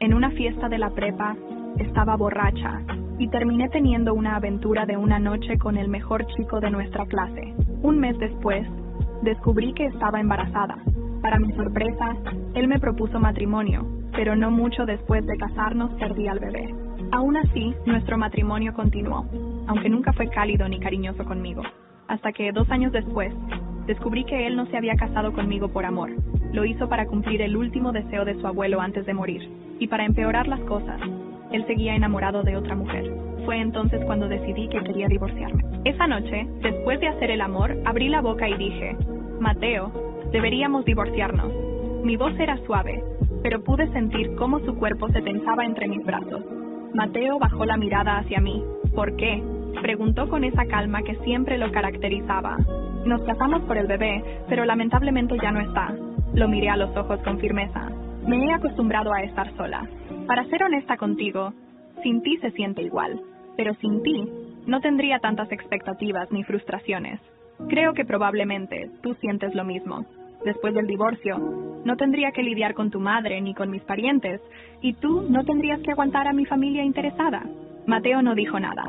En una fiesta de la prepa, estaba borracha y terminé teniendo una aventura de una noche con el mejor chico de nuestra clase. Un mes después, descubrí que estaba embarazada. Para mi sorpresa, él me propuso matrimonio, pero no mucho después de casarnos perdí al bebé. Aún así, nuestro matrimonio continuó, aunque nunca fue cálido ni cariñoso conmigo. Hasta que 2 años después, descubrí que él no se había casado conmigo por amor. Lo hizo para cumplir el último deseo de su abuelo antes de morir. Y para empeorar las cosas, él seguía enamorado de otra mujer. Fue entonces cuando decidí que quería divorciarme. Esa noche, después de hacer el amor, abrí la boca y dije: Mateo, deberíamos divorciarnos. Mi voz era suave, pero pude sentir cómo su cuerpo se tensaba entre mis brazos. Mateo bajó la mirada hacia mí. ¿Por qué?, preguntó con esa calma que siempre lo caracterizaba. Nos casamos por el bebé, pero lamentablemente ya no está. Lo miré a los ojos con firmeza. Me he acostumbrado a estar sola. Para ser honesta contigo, sin ti se siente igual, pero sin ti no tendría tantas expectativas ni frustraciones. Creo que probablemente tú sientes lo mismo. Después del divorcio, no tendría que lidiar con tu madre ni con mis parientes, y tú no tendrías que aguantar a mi familia interesada. Mateo no dijo nada,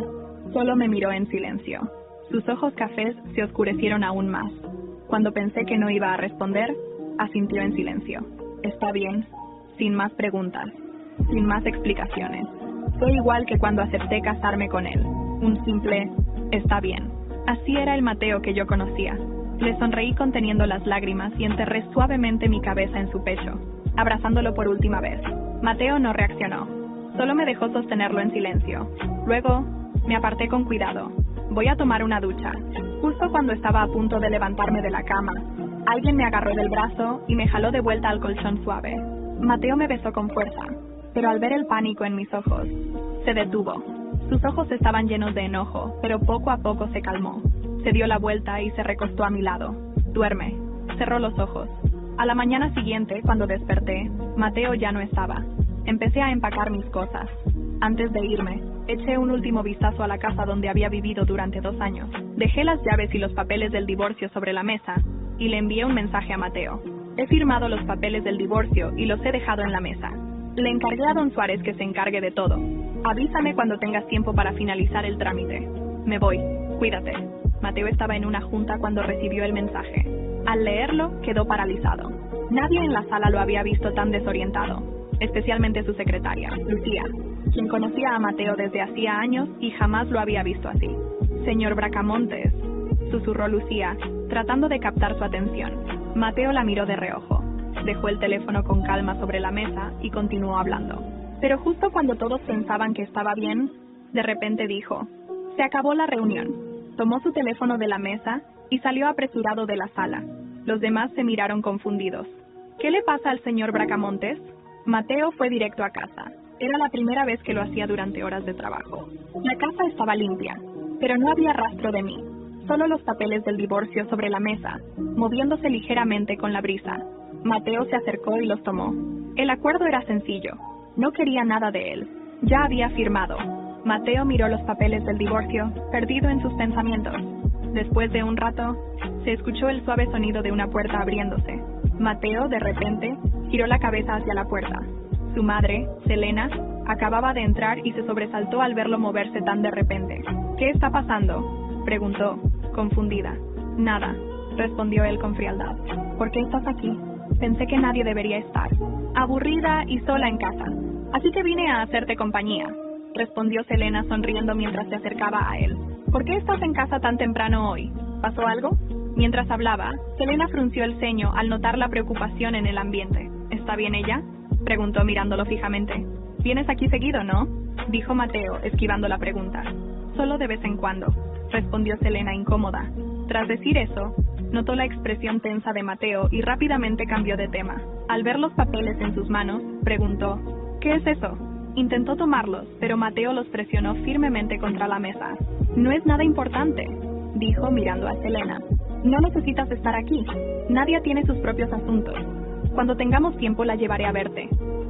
solo me miró en silencio. Sus ojos cafés se oscurecieron aún más. Cuando pensé que no iba a responder, asintió en silencio. Está bien, sin más preguntas, sin más explicaciones. Fue igual que cuando acepté casarme con él, un simple está bien. Así era el Mateo que yo conocía. Le sonreí conteniendo las lágrimas y enterré suavemente mi cabeza en su pecho, abrazándolo por última vez. Mateo no reaccionó, solo me dejó sostenerlo en silencio. Luego, me aparté con cuidado. Voy a tomar una ducha. Justo cuando estaba a punto de levantarme de la cama, alguien me agarró del brazo y me jaló de vuelta al colchón suave. Mateo me besó con fuerza, pero al ver el pánico en mis ojos, se detuvo. Sus ojos estaban llenos de enojo, pero poco a poco se calmó. Se dio la vuelta y se recostó a mi lado. Duerme. Cerró los ojos. A la mañana siguiente, cuando desperté, Mateo ya no estaba. Empecé a empacar mis cosas. Antes de irme, eché un último vistazo a la casa donde había vivido durante 2 años. Dejé las llaves y los papeles del divorcio sobre la mesa y le envié un mensaje a Mateo. He firmado los papeles del divorcio y los he dejado en la mesa. Le encargué a don Suárez que se encargue de todo. Avísame cuando tengas tiempo para finalizar el trámite. Me voy. Cuídate. Mateo estaba en una junta cuando recibió el mensaje. Al leerlo, quedó paralizado. Nadie en la sala lo había visto tan desorientado, especialmente su secretaria, Lucía, quien conocía a Mateo desde hacía años y jamás lo había visto así. Señor Bracamontes, susurró Lucía, tratando de captar su atención. Mateo la miró de reojo. Dejó el teléfono con calma sobre la mesa y continuó hablando. Pero justo cuando todos pensaban que estaba bien, de repente dijo: se acabó la reunión. Tomó su teléfono de la mesa y salió apresurado de la sala. Los demás se miraron confundidos. ¿Qué le pasa al señor Bracamontes? Mateo fue directo a casa. Era la primera vez que lo hacía durante horas de trabajo. La casa estaba limpia, pero no había rastro de mí. Solo los papeles del divorcio sobre la mesa, moviéndose ligeramente con la brisa. Mateo se acercó y los tomó. El acuerdo era sencillo. No quería nada de él. Ya había firmado. Mateo miró los papeles del divorcio, perdido en sus pensamientos. Después de un rato, se escuchó el suave sonido de una puerta abriéndose. Mateo, de repente, giró la cabeza hacia la puerta. Su madre, Selena, acababa de entrar y se sobresaltó al verlo moverse tan de repente. ¿Qué está pasando?, preguntó, confundida. Nada, respondió él con frialdad. ¿Por qué estás aquí? Pensé que nadie debería estar. Aburrida y sola en casa. Así que vine a hacerte compañía, respondió Selena sonriendo mientras se acercaba a él. ¿Por qué estás en casa tan temprano hoy? ¿Pasó algo? Mientras hablaba, Selena frunció el ceño al notar la preocupación en el ambiente. ¿Está bien ella?, preguntó mirándolo fijamente. ¿Vienes aquí seguido, no?, dijo Mateo, esquivando la pregunta. Solo de vez en cuando, respondió Selena incómoda. Tras decir eso, notó la expresión tensa de Mateo y rápidamente cambió de tema. Al ver los papeles en sus manos, preguntó: ¿qué es eso? Intentó tomarlos, pero Mateo los presionó firmemente contra la mesa. No es nada importante, dijo mirando a Selena. No necesitas estar aquí. Nadia tiene sus propios asuntos. Cuando tengamos tiempo la llevaré a verte.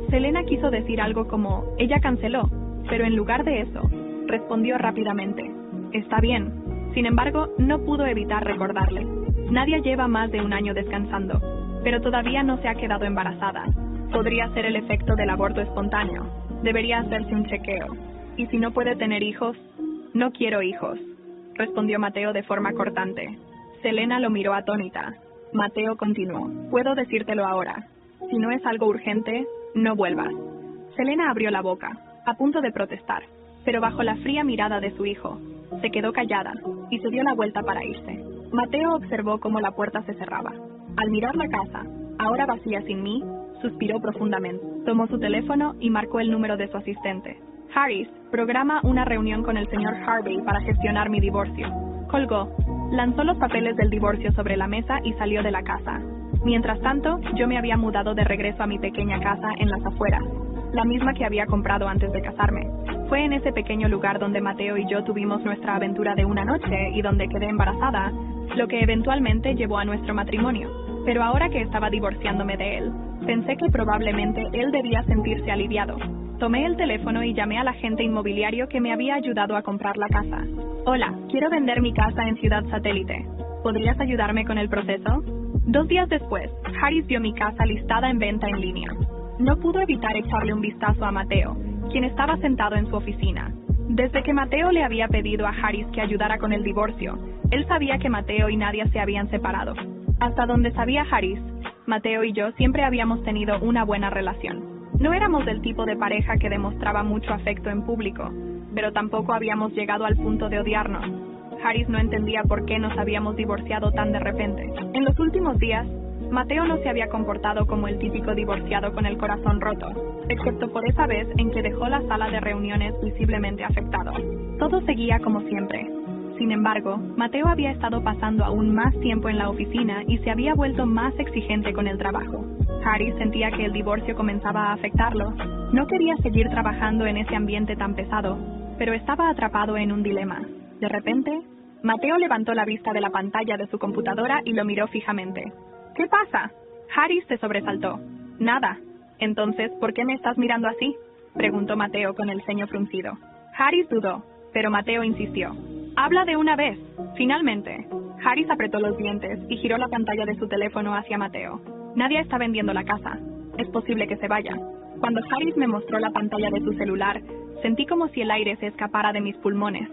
Selena quiso decir algo como, ella canceló, pero en lugar de eso, respondió rápidamente: está bien. Sin embargo, no pudo evitar recordarle. Nadia lleva más de 1 año descansando, pero todavía no se ha quedado embarazada. Podría ser el efecto del aborto espontáneo. Debería hacerse un chequeo. ¿Y si no puede tener hijos? No quiero hijos, respondió Mateo de forma cortante. Selena lo miró atónita. Mateo continuó. Puedo decírtelo ahora. Si no es algo urgente, no vuelvas. Selena abrió la boca, a punto de protestar, pero bajo la fría mirada de su hijo, se quedó callada y se dio la vuelta para irse. Mateo observó cómo la puerta se cerraba. Al mirar la casa, ahora vacía sin mí, suspiró profundamente. Tomó su teléfono y marcó el número de su asistente. Harris, programa una reunión con el señor Harvey para gestionar mi divorcio. Colgó, lanzó los papeles del divorcio sobre la mesa y salió de la casa. Mientras tanto, yo me había mudado de regreso a mi pequeña casa en las afueras, la misma que había comprado antes de casarme. Fue en ese pequeño lugar donde Mateo y yo tuvimos nuestra aventura de una noche y donde quedé embarazada, lo que eventualmente llevó a nuestro matrimonio. Pero ahora que estaba divorciándome de él, pensé que probablemente él debía sentirse aliviado. Tomé el teléfono y llamé al agente inmobiliario que me había ayudado a comprar la casa. Hola, quiero vender mi casa en Ciudad Satélite. ¿Podrías ayudarme con el proceso? 2 días después, Harris vio mi casa listada en venta en línea. No pudo evitar echarle un vistazo a Mateo, quien estaba sentado en su oficina. Desde que Mateo le había pedido a Harris que ayudara con el divorcio, él sabía que Mateo y Nadia se habían separado. Hasta donde sabía Harris, Mateo y yo siempre habíamos tenido una buena relación. No éramos del tipo de pareja que demostraba mucho afecto en público, pero tampoco habíamos llegado al punto de odiarnos. Harris no entendía por qué nos habíamos divorciado tan de repente. En los últimos días, Mateo no se había comportado como el típico divorciado con el corazón roto, excepto por esa vez en que dejó la sala de reuniones visiblemente afectado. Todo seguía como siempre. Sin embargo, Mateo había estado pasando aún más tiempo en la oficina y se había vuelto más exigente con el trabajo. Harris sentía que el divorcio comenzaba a afectarlo. No quería seguir trabajando en ese ambiente tan pesado, pero estaba atrapado en un dilema. De repente, Mateo levantó la vista de la pantalla de su computadora y lo miró fijamente. ¿Qué pasa? Harris se sobresaltó. Nada. Entonces, ¿por qué me estás mirando así? Preguntó Mateo con el ceño fruncido. Harris dudó, pero Mateo insistió. Habla de una vez. Finalmente, Harris apretó los dientes y giró la pantalla de su teléfono hacia Mateo. Nadia está vendiendo la casa. Es posible que se vaya. Cuando Harris me mostró la pantalla de su celular, sentí como si el aire se escapara de mis pulmones.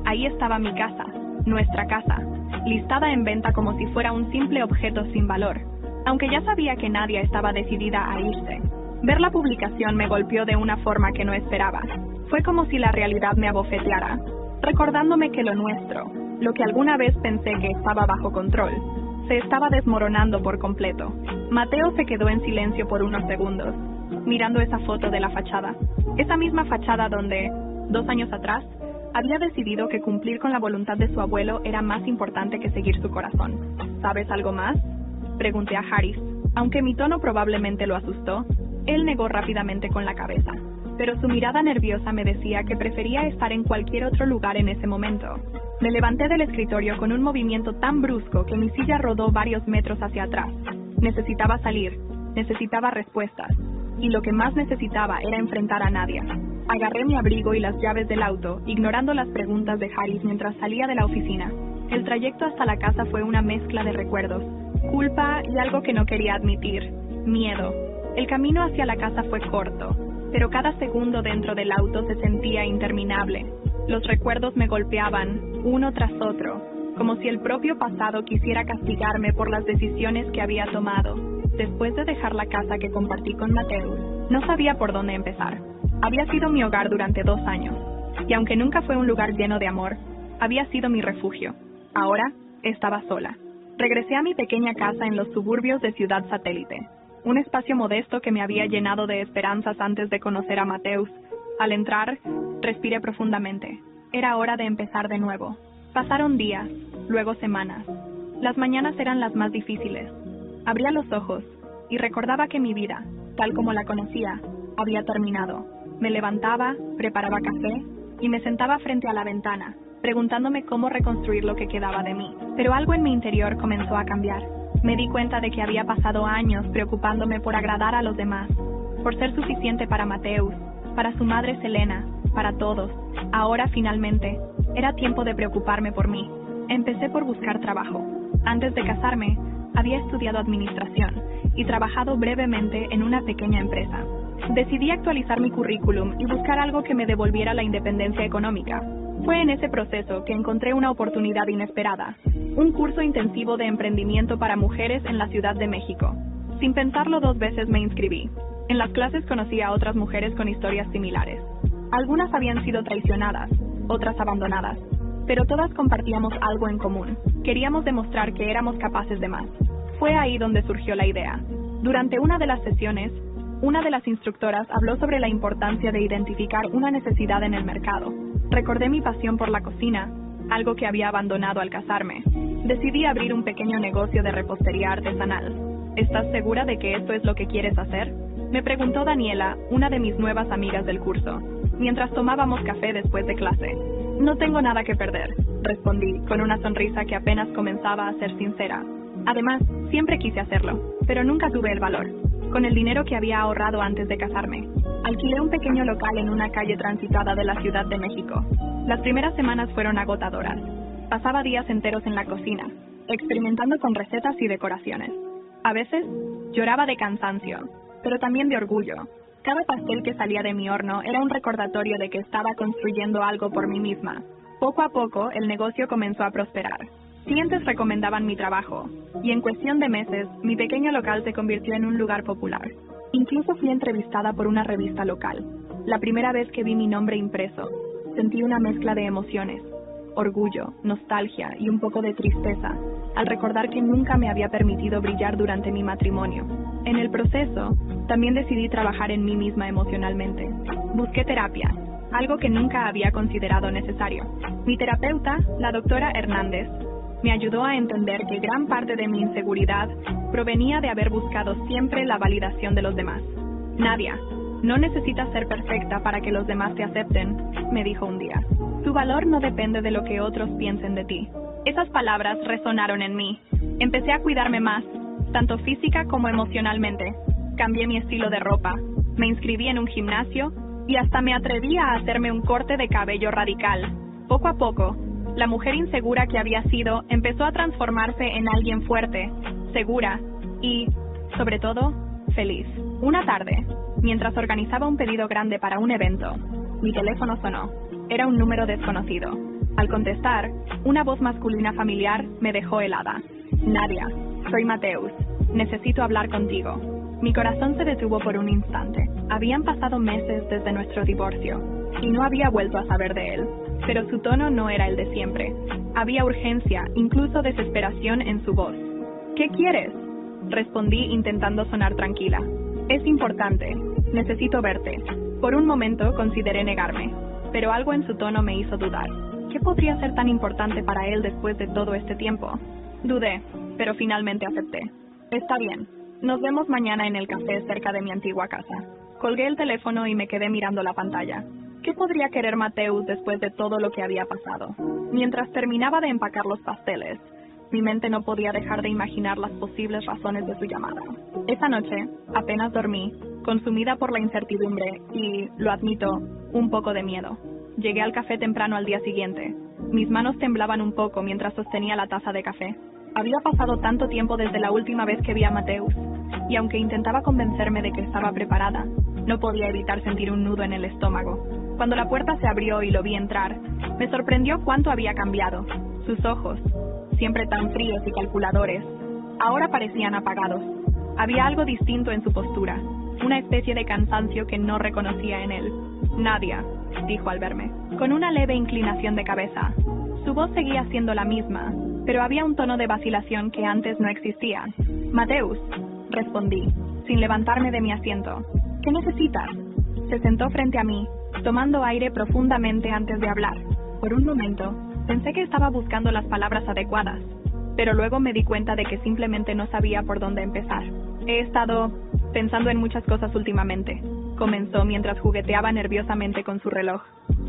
Ahí estaba mi casa, nuestra casa, listada en venta como si fuera un simple objeto sin valor, aunque ya sabía que Nadia estaba decidida a irse. Ver la publicación me golpeó de una forma que no esperaba. Fue como si la realidad me abofeteara, recordándome que lo nuestro, lo que alguna vez pensé que estaba bajo control, se estaba desmoronando por completo. Mateo se quedó en silencio por unos segundos, mirando esa foto de la fachada. Esa misma fachada donde, 2 años atrás, había decidido que cumplir con la voluntad de su abuelo era más importante que seguir su corazón. ¿Sabes algo más?, pregunté a Harris. Aunque mi tono probablemente lo asustó, él negó rápidamente con la cabeza. Pero su mirada nerviosa me decía que prefería estar en cualquier otro lugar en ese momento. Me levanté del escritorio con un movimiento tan brusco que mi silla rodó varios metros hacia atrás. Necesitaba salir, necesitaba respuestas, y lo que más necesitaba era enfrentar a Nadia. Agarré mi abrigo y las llaves del auto, ignorando las preguntas de Harris mientras salía de la oficina. El trayecto hasta la casa fue una mezcla de recuerdos, culpa y algo que no quería admitir, miedo. El camino hacia la casa fue corto, pero cada segundo dentro del auto se sentía interminable. Los recuerdos me golpeaban, uno tras otro, como si el propio pasado quisiera castigarme por las decisiones que había tomado. Después de dejar la casa que compartí con Mateo, no sabía por dónde empezar. Había sido mi hogar durante 2 años, y aunque nunca fue un lugar lleno de amor, había sido mi refugio. Ahora estaba sola. Regresé a mi pequeña casa en los suburbios de Ciudad Satélite, un espacio modesto que me había llenado de esperanzas antes de conocer a Mateus. Al entrar, respiré profundamente. Era hora de empezar de nuevo. Pasaron días, luego semanas. Las mañanas eran las más difíciles. Abría los ojos y recordaba que mi vida, tal como la conocía, había terminado. Me levantaba, preparaba café y me sentaba frente a la ventana, preguntándome cómo reconstruir lo que quedaba de mí. Pero algo en mi interior comenzó a cambiar. Me di cuenta de que había pasado años preocupándome por agradar a los demás, por ser suficiente para Mateus, para su madre Selena, para todos. Ahora, finalmente, era tiempo de preocuparme por mí. Empecé por buscar trabajo. Antes de casarme, había estudiado administración y trabajado brevemente en una pequeña empresa. Decidí actualizar mi currículum y buscar algo que me devolviera la independencia económica. Fue en ese proceso que encontré una oportunidad inesperada, un curso intensivo de emprendimiento para mujeres en la Ciudad de México. Sin pensarlo 2 veces me inscribí. En las clases conocí a otras mujeres con historias similares. Algunas habían sido traicionadas, otras abandonadas, pero todas compartíamos algo en común. Queríamos demostrar que éramos capaces de más. Fue ahí donde surgió la idea. Durante una de las sesiones, una de las instructoras habló sobre la importancia de identificar una necesidad en el mercado. Recordé mi pasión por la cocina, algo que había abandonado al casarme. Decidí abrir un pequeño negocio de repostería artesanal. ¿Estás segura de que esto es lo que quieres hacer?, me preguntó Daniela, una de mis nuevas amigas del curso, mientras tomábamos café después de clase. No tengo nada que perder, respondí, con una sonrisa que apenas comenzaba a ser sincera. Además, siempre quise hacerlo, pero nunca tuve el valor. Con el dinero que había ahorrado antes de casarme, alquilé un pequeño local en una calle transitada de la Ciudad de México. Las primeras semanas fueron agotadoras. Pasaba días enteros en la cocina, experimentando con recetas y decoraciones. A veces, lloraba de cansancio, pero también de orgullo. Cada pastel que salía de mi horno era un recordatorio de que estaba construyendo algo por mí misma. Poco a poco, el negocio comenzó a prosperar. Clientes recomendaban mi trabajo, y en cuestión de meses, mi pequeño local se convirtió en un lugar popular. Incluso fui entrevistada por una revista local. La primera vez que vi mi nombre impreso, sentí una mezcla de emociones, orgullo, nostalgia y un poco de tristeza, al recordar que nunca me había permitido brillar durante mi matrimonio. En el proceso, también decidí trabajar en mí misma emocionalmente. Busqué terapia, algo que nunca había considerado necesario. Mi terapeuta, la doctora Hernández, me ayudó a entender que gran parte de mi inseguridad provenía de haber buscado siempre la validación de los demás. Nadia, no necesitas ser perfecta para que los demás te acepten, me dijo un día. Tu valor no depende de lo que otros piensen de ti. Esas palabras resonaron en mí. Empecé a cuidarme más, tanto física como emocionalmente. Cambié mi estilo de ropa, me inscribí en un gimnasio y hasta me atreví a hacerme un corte de cabello radical. Poco a poco, la mujer insegura que había sido empezó a transformarse en alguien fuerte, segura y, sobre todo, feliz. Una tarde, mientras organizaba un pedido grande para un evento, mi teléfono sonó. Era un número desconocido. Al contestar, una voz masculina familiar me dejó helada. Nadia, soy Mateus. Necesito hablar contigo. Mi corazón se detuvo por un instante. Habían pasado meses desde nuestro divorcio y no había vuelto a saber de él. Pero su tono no era el de siempre. Había urgencia, incluso desesperación en su voz. ¿Qué quieres?, respondí intentando sonar tranquila. Es importante. Necesito verte. Por un momento consideré negarme, pero algo en su tono me hizo dudar. ¿Qué podría ser tan importante para él después de todo este tiempo? Dudé, pero finalmente acepté. Está bien. Nos vemos mañana en el café cerca de mi antigua casa. Colgué el teléfono y me quedé mirando la pantalla. ¿Qué podría querer Mateus después de todo lo que había pasado? Mientras terminaba de empacar los pasteles, mi mente no podía dejar de imaginar las posibles razones de su llamada. Esa noche, apenas dormí, consumida por la incertidumbre y, lo admito, un poco de miedo. Llegué al café temprano al día siguiente. Mis manos temblaban un poco mientras sostenía la taza de café. Había pasado tanto tiempo desde la última vez que vi a Mateus, y aunque intentaba convencerme de que estaba preparada, no podía evitar sentir un nudo en el estómago. Cuando la puerta se abrió y lo vi entrar, me sorprendió cuánto había cambiado. Sus ojos, siempre tan fríos y calculadores, ahora parecían apagados. Había algo distinto en su postura, una especie de cansancio que no reconocía en él. Nadia, dijo al verme, con una leve inclinación de cabeza. Su voz seguía siendo la misma, pero había un tono de vacilación que antes no existía. Mateus, respondí, sin levantarme de mi asiento. ¿Qué necesitas? Se sentó frente a mí, tomando aire profundamente antes de hablar. Por un momento, pensé que estaba buscando las palabras adecuadas, pero luego me di cuenta de que simplemente no sabía por dónde empezar. He estado pensando en muchas cosas últimamente, comenzó mientras jugueteaba nerviosamente con su reloj.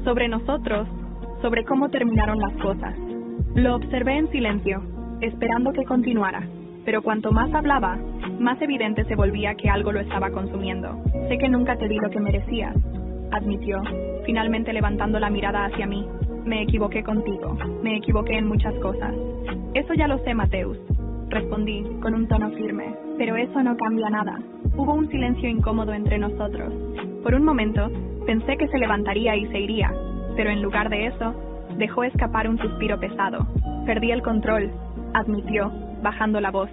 Sobre nosotros, sobre cómo terminaron las cosas. Lo observé en silencio, esperando que continuara, pero cuanto más hablaba, más evidente se volvía que algo lo estaba consumiendo. Sé que nunca te di lo que merecías, admitió, finalmente levantando la mirada hacia mí. Me equivoqué contigo, me equivoqué en muchas cosas. Eso ya lo sé, Mateus. respondí, con un tono firme. Pero eso no cambia nada. Hubo un silencio incómodo entre nosotros. Por un momento, pensé que se levantaría y se iría, pero en lugar de eso, dejó escapar un suspiro pesado. Perdí el control, admitió, bajando la voz.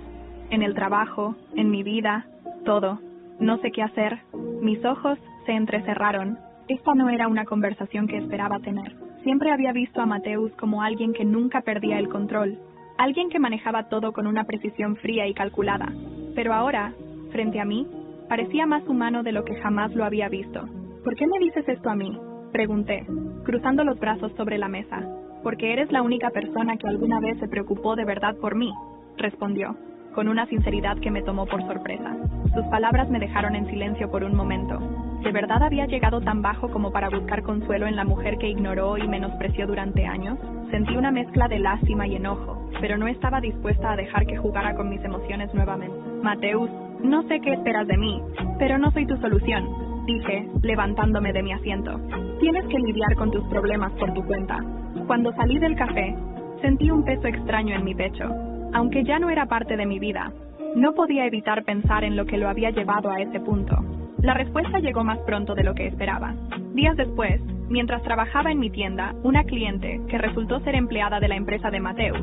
En el trabajo, en mi vida, todo. No sé qué hacer. Mis ojos se entrecerraron. Esta no era una conversación que esperaba tener. Siempre había visto a Mateus como alguien que nunca perdía el control. Alguien que manejaba todo con una precisión fría y calculada. Pero ahora, frente a mí, parecía más humano de lo que jamás lo había visto. ¿Por qué me dices esto a mí?, pregunté, cruzando los brazos sobre la mesa. Porque eres la única persona que alguna vez se preocupó de verdad por mí, respondió, con una sinceridad que me tomó por sorpresa. Sus palabras me dejaron en silencio por un momento. ¿De verdad había llegado tan bajo como para buscar consuelo en la mujer que ignoró y menospreció durante años? Sentí una mezcla de lástima y enojo, pero no estaba dispuesta a dejar que jugara con mis emociones nuevamente. Mateus, no sé qué esperas de mí, pero no soy tu solución, dije, levantándome de mi asiento. Tienes que lidiar con tus problemas por tu cuenta. Cuando salí del café, sentí un peso extraño en mi pecho. Aunque ya no era parte de mi vida, no podía evitar pensar en lo que lo había llevado a ese punto. La respuesta llegó más pronto de lo que esperaba. Días después, mientras trabajaba en mi tienda, una cliente, que resultó ser empleada de la empresa de Mateus,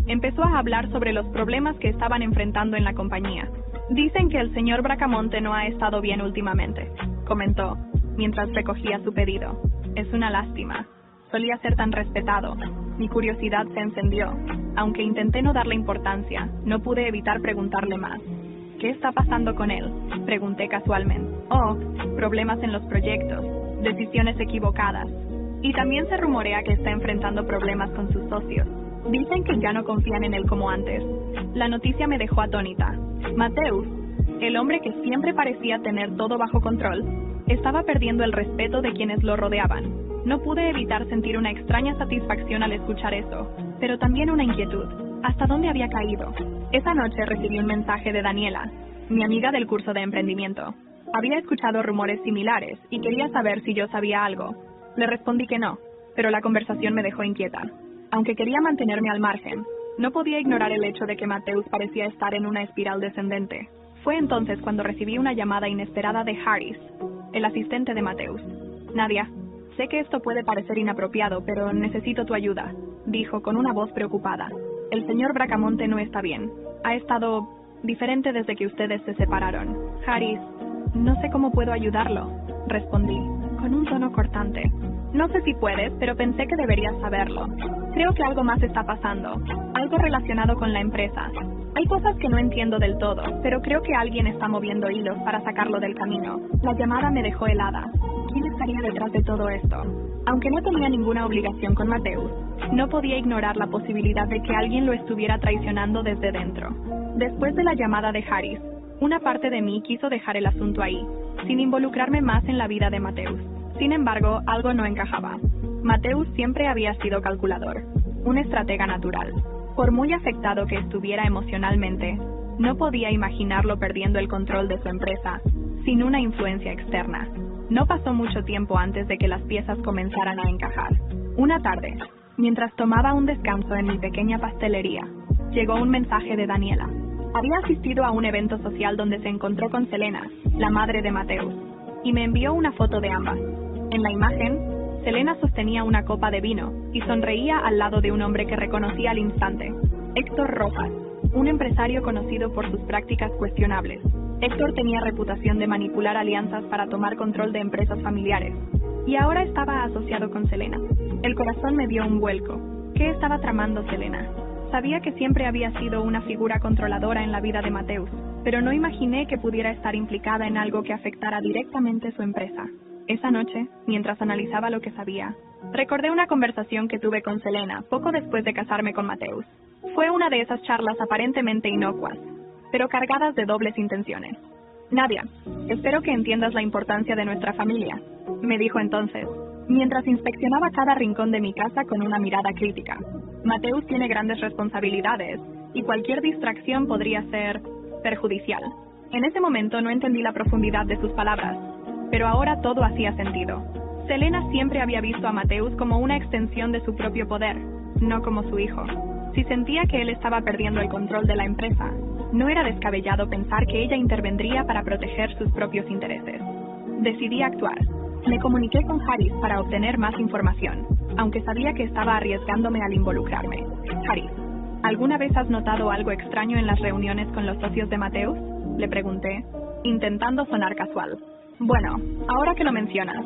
empezó a hablar sobre los problemas que estaban enfrentando en la compañía. Dicen que el señor Bracamonte no ha estado bien últimamente, comentó, mientras recogía su pedido. Es una lástima. Solía ser tan respetado. Mi curiosidad se encendió. Aunque intenté no darle importancia, no pude evitar preguntarle más. ¿Qué está pasando con él?, pregunté casualmente. Oh, problemas en los proyectos, decisiones equivocadas. Y también se rumorea que está enfrentando problemas con sus socios. Dicen que ya no confían en él como antes. La noticia me dejó atónita. Mateus, el hombre que siempre parecía tener todo bajo control, estaba perdiendo el respeto de quienes lo rodeaban. No pude evitar sentir una extraña satisfacción al escuchar eso, pero también una inquietud. ¿Hasta dónde había caído? Esa noche recibí un mensaje de Daniela, mi amiga del curso de emprendimiento. Había escuchado rumores similares y quería saber si yo sabía algo. Le respondí que no, pero la conversación me dejó inquieta. Aunque quería mantenerme al margen, no podía ignorar el hecho de que Mateus parecía estar en una espiral descendente. Fue entonces cuando recibí una llamada inesperada de Harris, el asistente de Mateus. Nadia, sé que esto puede parecer inapropiado, pero necesito tu ayuda, dijo con una voz preocupada. El señor Bracamonte no está bien. Ha estado diferente desde que ustedes se separaron. Harris, no sé cómo puedo ayudarlo, respondí, con un tono cortante. No sé si puedes, pero pensé que deberías saberlo. Creo que algo más está pasando, algo relacionado con la empresa. Hay cosas que no entiendo del todo, pero creo que alguien está moviendo hilos para sacarlo del camino. La llamada me dejó helada. ¿Quién estaría detrás de todo esto? Aunque no tenía ninguna obligación con Mateus, no podía ignorar la posibilidad de que alguien lo estuviera traicionando desde dentro. Después de la llamada de Harris, una parte de mí quiso dejar el asunto ahí, sin involucrarme más en la vida de Mateus. Sin embargo, algo no encajaba. Mateus siempre había sido calculador, un estratega natural. Por muy afectado que estuviera emocionalmente, no podía imaginarlo perdiendo el control de su empresa, sin una influencia externa. No pasó mucho tiempo antes de que las piezas comenzaran a encajar. Una tarde, mientras tomaba un descanso en mi pequeña pastelería, llegó un mensaje de Daniela. Había asistido a un evento social donde se encontró con Selena, la madre de Mateus, y me envió una foto de ambas. En la imagen, Selena sostenía una copa de vino y sonreía al lado de un hombre que reconocí al instante, Héctor Rojas, un empresario conocido por sus prácticas cuestionables. Héctor tenía reputación de manipular alianzas para tomar control de empresas familiares, y ahora estaba asociado con Selena. El corazón me dio un vuelco. ¿Qué estaba tramando Selena? Sabía que siempre había sido una figura controladora en la vida de Mateus, pero no imaginé que pudiera estar implicada en algo que afectara directamente su empresa. Esa noche, mientras analizaba lo que sabía, recordé una conversación que tuve con Selena poco después de casarme con Mateus. Fue una de esas charlas aparentemente inocuas, pero cargadas de dobles intenciones. Nadia, espero que entiendas la importancia de nuestra familia, me dijo entonces, mientras inspeccionaba cada rincón de mi casa con una mirada crítica. Mateus tiene grandes responsabilidades, y cualquier distracción podría ser perjudicial. En ese momento no entendí la profundidad de sus palabras, pero ahora todo hacía sentido. Selena siempre había visto a Mateus como una extensión de su propio poder, no como su hijo. Si sentía que él estaba perdiendo el control de la empresa, no era descabellado pensar que ella intervendría para proteger sus propios intereses. Decidí actuar. Me comuniqué con Harris para obtener más información, aunque sabía que estaba arriesgándome al involucrarme. Harris, ¿alguna vez has notado algo extraño en las reuniones con los socios de Mateus? Le pregunté, intentando sonar casual. Bueno, ahora que lo mencionas.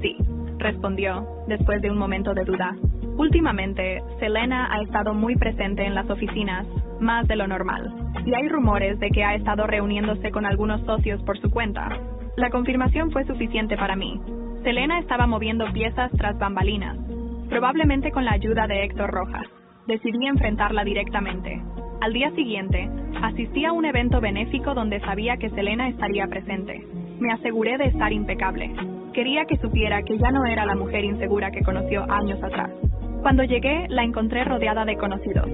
Sí, respondió, después de un momento de duda. Últimamente, Selena ha estado muy presente en las oficinas, más de lo normal, y hay rumores de que ha estado reuniéndose con algunos socios por su cuenta. La confirmación fue suficiente para mí. Selena estaba moviendo piezas tras bambalinas, probablemente con la ayuda de Héctor Rojas. Decidí enfrentarla directamente. Al día siguiente, asistí a un evento benéfico donde sabía que Selena estaría presente. Me aseguré de estar impecable. Quería que supiera que ya no era la mujer insegura que conoció años atrás. Cuando llegué, la encontré rodeada de conocidos,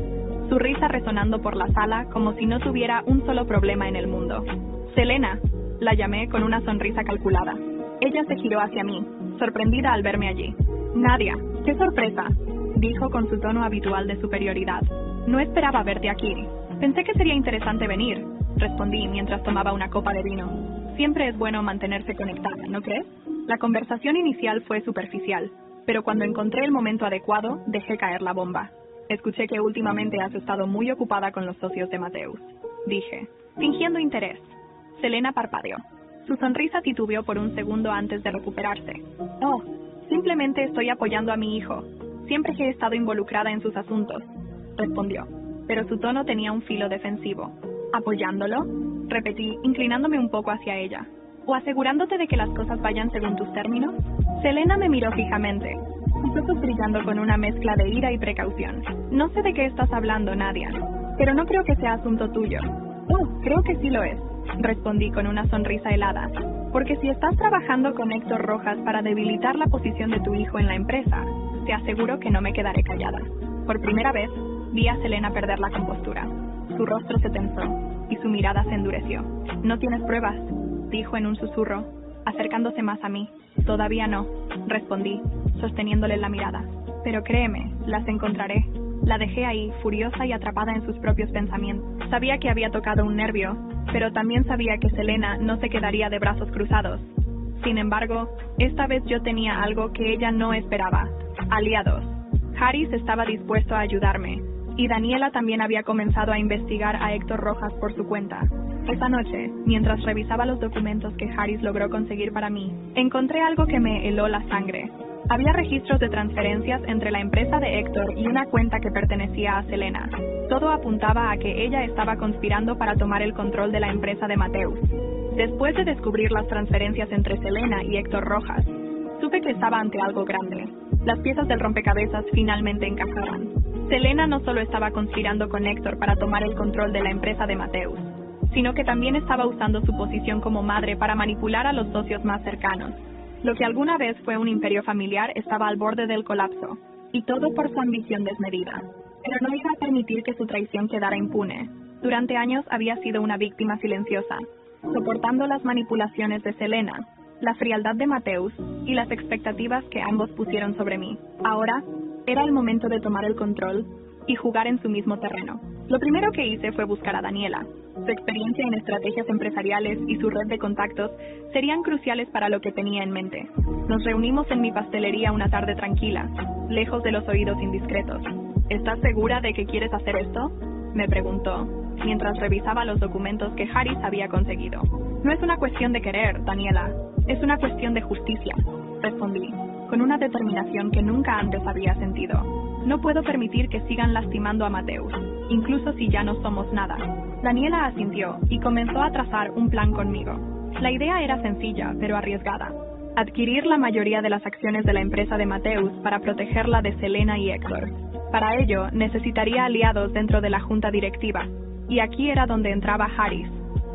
su risa resonando por la sala como si no tuviera un solo problema en el mundo. Selena, la llamé con una sonrisa calculada. Ella se giró hacia mí, sorprendida al verme allí. Nadia, ¡qué sorpresa!, dijo con su tono habitual de superioridad. No esperaba verte aquí. Pensé que sería interesante venir, respondí mientras tomaba una copa de vino. Siempre es bueno mantenerse conectada, ¿no crees? La conversación inicial fue superficial, pero cuando encontré el momento adecuado, dejé caer la bomba. Escuché que últimamente has estado muy ocupada con los socios de Mateus, dije, fingiendo interés. Selena parpadeó. Su sonrisa titubeó por un segundo antes de recuperarse. Oh, simplemente estoy apoyando a mi hijo. Siempre que he estado involucrada en sus asuntos, respondió, pero su tono tenía un filo defensivo. ¿Apoyándolo?, repetí, inclinándome un poco hacia ella. ¿O asegurándote de que las cosas vayan según tus términos? Selena me miró fijamente, sus ojos brillando con una mezcla de ira y precaución. No sé de qué estás hablando, Nadia, pero no creo que sea asunto tuyo. Oh, creo que sí lo es, respondí con una sonrisa helada, porque si estás trabajando con Héctor Rojas para debilitar la posición de tu hijo en la empresa, te aseguro que no me quedaré callada. Por primera vez, vi a Selena perder la compostura. Su rostro se tensó y su mirada se endureció. ¿No tienes pruebas?, dijo en un susurro, acercándose más a mí. Todavía no, respondí, sosteniéndole la mirada. Pero créeme, las encontraré. La dejé ahí, furiosa y atrapada en sus propios pensamientos. Sabía que había tocado un nervio, pero también sabía que Selena no se quedaría de brazos cruzados. Sin embargo, esta vez yo tenía algo que ella no esperaba: aliados. Harris estaba dispuesto a ayudarme, y Daniela también había comenzado a investigar a Héctor Rojas por su cuenta. Esa noche, mientras revisaba los documentos que Harris logró conseguir para mí, encontré algo que me heló la sangre. Había registros de transferencias entre la empresa de Héctor y una cuenta que pertenecía a Selena. Todo apuntaba a que ella estaba conspirando para tomar el control de la empresa de Mateus. Después de descubrir las transferencias entre Selena y Héctor Rojas, supe que estaba ante algo grande. Las piezas del rompecabezas finalmente encajaban. Selena no solo estaba conspirando con Héctor para tomar el control de la empresa de Mateus, sino que también estaba usando su posición como madre para manipular a los socios más cercanos. Lo que alguna vez fue un imperio familiar estaba al borde del colapso, y todo por su ambición desmedida. Pero no iba a permitir que su traición quedara impune. Durante años había sido una víctima silenciosa, soportando las manipulaciones de Selena, la frialdad de Mateus y las expectativas que ambos pusieron sobre mí. Ahora, era el momento de tomar el control y jugar en su mismo terreno. Lo primero que hice fue buscar a Daniela. Su experiencia en estrategias empresariales y su red de contactos serían cruciales para lo que tenía en mente. Nos reunimos en mi pastelería una tarde tranquila, lejos de los oídos indiscretos. ¿Estás segura de que quieres hacer esto?, me preguntó, mientras revisaba los documentos que Harris había conseguido. No es una cuestión de querer, Daniela, es una cuestión de justicia, respondí, con una determinación que nunca antes había sentido. No puedo permitir que sigan lastimando a Mateus, incluso si ya no somos nada. Daniela asintió y comenzó a trazar un plan conmigo. La idea era sencilla, pero arriesgada: adquirir la mayoría de las acciones de la empresa de Mateus para protegerla de Selena y Héctor. Para ello, necesitaría aliados dentro de la junta directiva, y aquí era donde entraba Harris.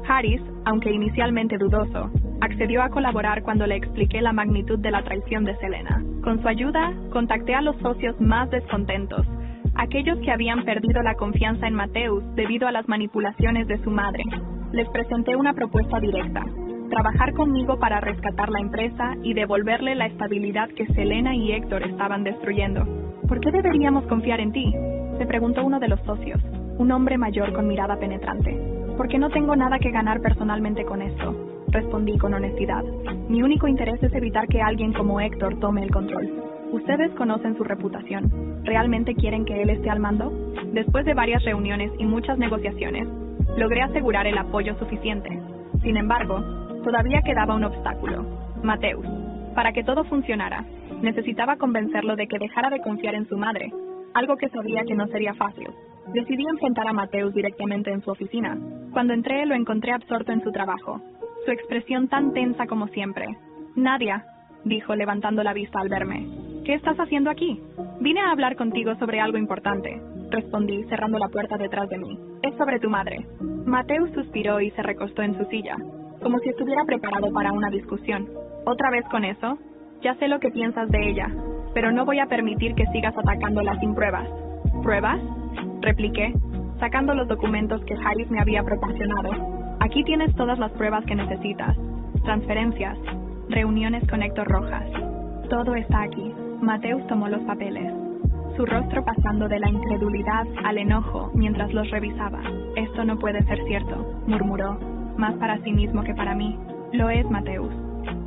Harris, aunque inicialmente dudoso, accedió a colaborar cuando le expliqué la magnitud de la traición de Selena. Con su ayuda, contacté a los socios más descontentos, aquellos que habían perdido la confianza en Mateus debido a las manipulaciones de su madre. Les presenté una propuesta directa: trabajar conmigo para rescatar la empresa y devolverle la estabilidad que Selena y Héctor estaban destruyendo. ¿Por qué deberíamos confiar en ti?, Se preguntó uno de los socios, un hombre mayor con mirada penetrante. Porque no tengo nada que ganar personalmente con esto, respondí con honestidad. Mi único interés es evitar que alguien como Héctor tome el control. Ustedes conocen su reputación. ¿Realmente quieren que él esté al mando? Después de varias reuniones y muchas negociaciones, logré asegurar el apoyo suficiente. Sin embargo, todavía quedaba un obstáculo: Mateus. Para que todo funcionara, necesitaba convencerlo de que dejara de confiar en su madre, algo que sabía que no sería fácil. Decidí enfrentar a Mateus directamente en su oficina. Cuando entré, lo encontré absorto en su trabajo, su expresión tan tensa como siempre. Nadia, dijo levantando la vista al verme. ¿Qué estás haciendo aquí? Vine a hablar contigo sobre algo importante, respondí cerrando la puerta detrás de mí. Es sobre tu madre. Mateus suspiró y se recostó en su silla, como si estuviera preparado para una discusión. ¿Otra vez con eso? Ya sé lo que piensas de ella, pero no voy a permitir que sigas atacándola sin pruebas. ¿Pruebas?, repliqué, sacando los documentos que Haris me había proporcionado. Aquí tienes todas las pruebas que necesitas. Transferencias, reuniones con Héctor Rojas. Todo está aquí. Mateus tomó los papeles, su rostro pasando de la incredulidad al enojo mientras los revisaba. Esto no puede ser cierto, murmuró, más para sí mismo que para mí. Lo es, Mateus.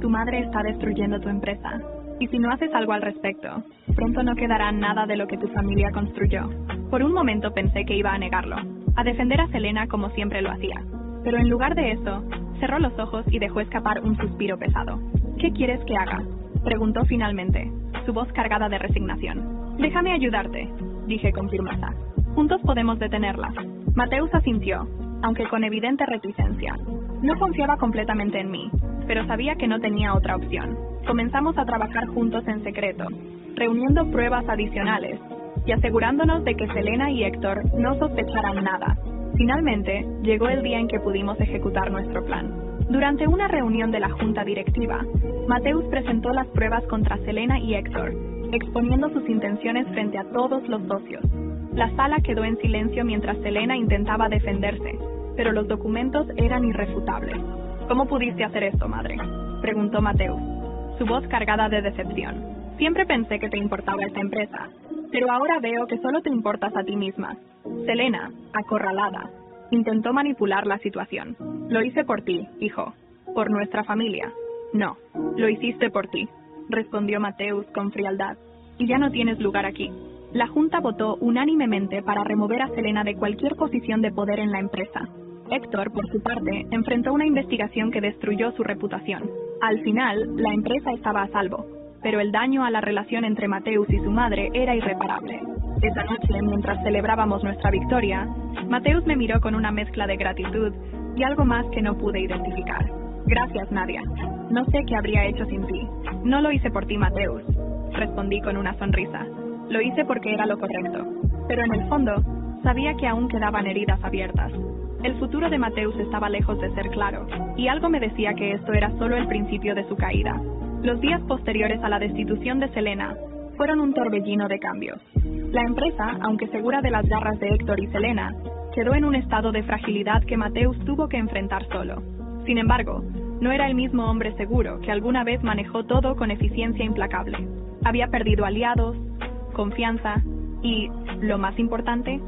Tu madre está destruyendo tu empresa. Y si no haces algo al respecto, pronto no quedará nada de lo que tu familia construyó. Por un momento pensé que iba a negarlo, a defender a Selena como siempre lo hacía. Pero en lugar de eso, cerró los ojos y dejó escapar un suspiro pesado. ¿Qué quieres que haga?, preguntó finalmente, su voz cargada de resignación. Déjame ayudarte, dije con firmeza. Juntos podemos detenerla. Mateus asintió, aunque con evidente reticencia. No confiaba completamente en mí, pero sabía que no tenía otra opción. Comenzamos a trabajar juntos en secreto, reuniendo pruebas adicionales y asegurándonos de que Selena y Héctor no sospecharan nada. Finalmente, llegó el día en que pudimos ejecutar nuestro plan. Durante una reunión de la junta directiva, Mateus presentó las pruebas contra Selena y Héctor, exponiendo sus intenciones frente a todos los socios. La sala quedó en silencio mientras Selena intentaba defenderse, pero los documentos eran irrefutables. ¿Cómo pudiste hacer esto, madre?, preguntó Mateus, su voz cargada de decepción. Siempre pensé que te importaba esta empresa, pero ahora veo que solo te importas a ti misma. Selena, acorralada, intentó manipular la situación. Lo hice por ti, hijo. Por nuestra familia. No, lo hiciste por ti, respondió Mateus con frialdad. Y ya no tienes lugar aquí. La junta votó unánimemente para remover a Selena de cualquier posición de poder en la empresa. Héctor, por su parte, enfrentó una investigación que destruyó su reputación. Al final, la empresa estaba a salvo, pero el daño a la relación entre Mateus y su madre era irreparable. Esa noche, mientras celebrábamos nuestra victoria, Mateus me miró con una mezcla de gratitud y algo más que no pude identificar. Gracias, Nadia. No sé qué habría hecho sin ti. No lo hice por ti, Mateus, respondí con una sonrisa. Lo hice porque era lo correcto. Pero en el fondo, sabía que aún quedaban heridas abiertas. El futuro de Mateus estaba lejos de ser claro, y algo me decía que esto era solo el principio de su caída. Los días posteriores a la destitución de Selena fueron un torbellino de cambios. La empresa, aunque segura de las garras de Héctor y Selena, quedó en un estado de fragilidad que Mateus tuvo que enfrentar solo. Sin embargo, no era el mismo hombre seguro que alguna vez manejó todo con eficiencia implacable. Había perdido aliados, confianza y, lo más importante,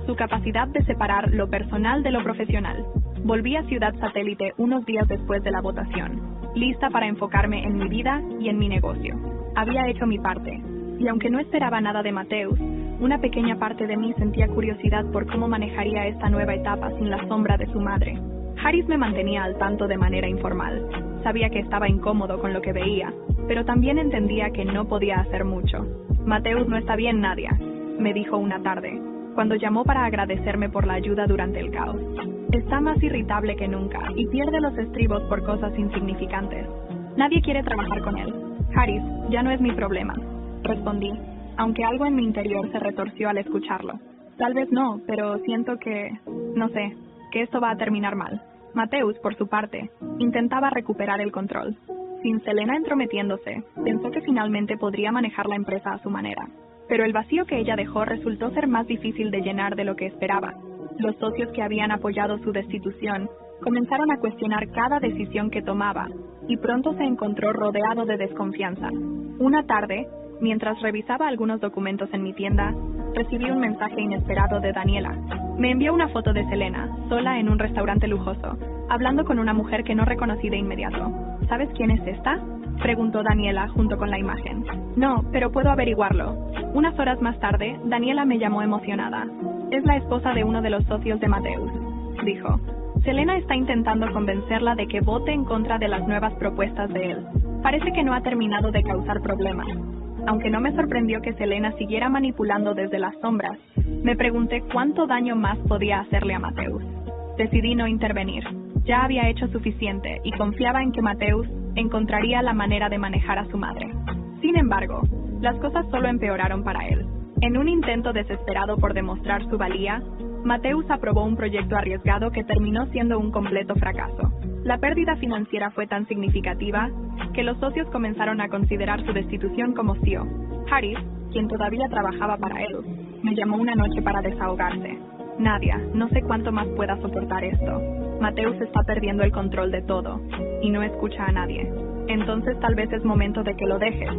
su capacidad de separar lo personal de lo profesional. Volví a Ciudad Satélite unos días después de la votación, lista para enfocarme en mi vida y en mi negocio. Había hecho mi parte, y aunque no esperaba nada de Mateus, una pequeña parte de mí sentía curiosidad por cómo manejaría esta nueva etapa sin la sombra de su madre. Haris me mantenía al tanto de manera informal. Sabía que estaba incómodo con lo que veía, pero también entendía que no podía hacer mucho. Mateus no está bien, Nadia, me dijo una tarde, cuando llamó para agradecerme por la ayuda durante el caos. Está más irritable que nunca y pierde los estribos por cosas insignificantes. Nadie quiere trabajar con él. Haris, ya no es mi problema, respondí, aunque algo en mi interior se retorció al escucharlo. Tal vez no, pero siento que, no sé, que esto va a terminar mal. Mateus, por su parte, intentaba recuperar el control. Sin Selena entrometiéndose, pensó que finalmente podría manejar la empresa a su manera. Pero el vacío que ella dejó resultó ser más difícil de llenar de lo que esperaba. Los socios que habían apoyado su destitución comenzaron a cuestionar cada decisión que tomaba, y pronto se encontró rodeado de desconfianza. Una tarde, mientras revisaba algunos documentos en mi tienda, recibí un mensaje inesperado de Daniela. Me envió una foto de Selena, sola en un restaurante lujoso, hablando con una mujer que no reconocí de inmediato. ¿Sabes quién es esta?, preguntó Daniela junto con la imagen. No, pero puedo averiguarlo. Unas horas más tarde, Daniela me llamó emocionada. Es la esposa de uno de los socios de Mateus, dijo. Selena está intentando convencerla de que vote en contra de las nuevas propuestas de él. Parece que no ha terminado de causar problemas. Aunque no me sorprendió que Selena siguiera manipulando desde las sombras, me pregunté cuánto daño más podía hacerle a Mateus. Decidí no intervenir. Ya había hecho suficiente y confiaba en que Mateus encontraría la manera de manejar a su madre. Sin embargo, las cosas solo empeoraron para él. En un intento desesperado por demostrar su valía, Mateus aprobó un proyecto arriesgado que terminó siendo un completo fracaso. La pérdida financiera fue tan significativa que los socios comenzaron a considerar su destitución como CEO. Harris, quien todavía trabajaba para él, me llamó una noche para desahogarse. Nadia, no sé cuánto más pueda soportar esto. Mateus está perdiendo el control de todo y no escucha a nadie. Entonces tal vez es momento de que lo dejes,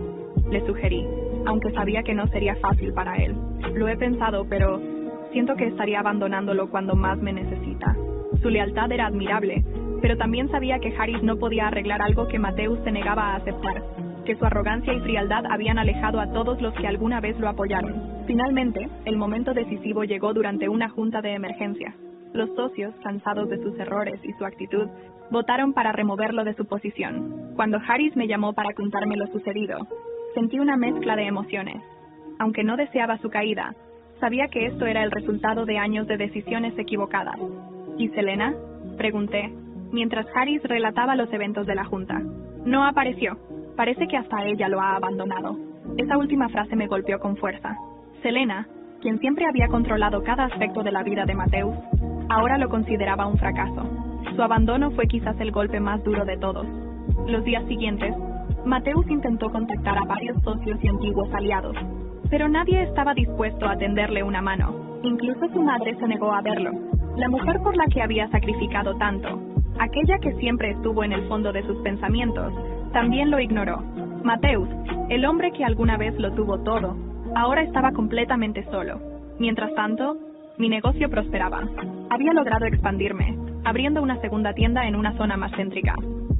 le sugerí, aunque sabía que no sería fácil para él. Lo he pensado, pero siento que estaría abandonándolo cuando más me necesita. Su lealtad era admirable, pero también sabía que Harris no podía arreglar algo que Mateus se negaba a aceptar, que su arrogancia y frialdad habían alejado a todos los que alguna vez lo apoyaron. Finalmente, el momento decisivo llegó durante una junta de emergencia. Los socios, cansados de sus errores y su actitud, votaron para removerlo de su posición. Cuando Harris me llamó para contarme lo sucedido, sentí una mezcla de emociones. Aunque no deseaba su caída, sabía que esto era el resultado de años de decisiones equivocadas. ¿Y Selena?, pregunté, mientras Harris relataba los eventos de la junta. No apareció. Parece que hasta ella lo ha abandonado. Esa última frase me golpeó con fuerza. Selena, quien siempre había controlado cada aspecto de la vida de Mateus, ahora lo consideraba un fracaso. Su abandono fue quizás el golpe más duro de todos. Los días siguientes, Mateus intentó contactar a varios socios y antiguos aliados, pero nadie estaba dispuesto a tenderle una mano. Incluso su madre se negó a verlo. La mujer por la que había sacrificado tanto, aquella que siempre estuvo en el fondo de sus pensamientos, también lo ignoró. Mateus, el hombre que alguna vez lo tuvo todo, ahora estaba completamente solo. Mientras tanto, mi negocio prosperaba. Había logrado expandirme, abriendo una segunda tienda en una zona más céntrica.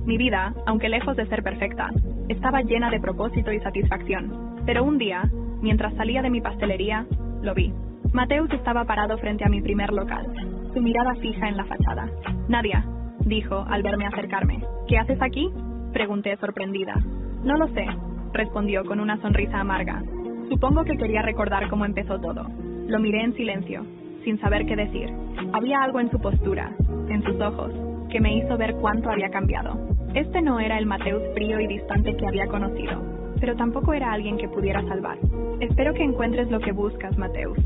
Mi vida, aunque lejos de ser perfecta, estaba llena de propósito y satisfacción. Pero un día, mientras salía de mi pastelería, lo vi. Mateus estaba parado frente a mi primer local, su mirada fija en la fachada. Nadia, dijo al verme acercarme. ¿Qué haces aquí?, pregunté sorprendida. No lo sé, respondió con una sonrisa amarga. Supongo que quería recordar cómo empezó todo. Lo miré en silencio, sin saber qué decir. Había algo en su postura, en sus ojos, que me hizo ver cuánto había cambiado. Este no era el Mateus frío y distante que había conocido, pero tampoco era alguien que pudiera salvar. Espero que encuentres lo que buscas, Mateus,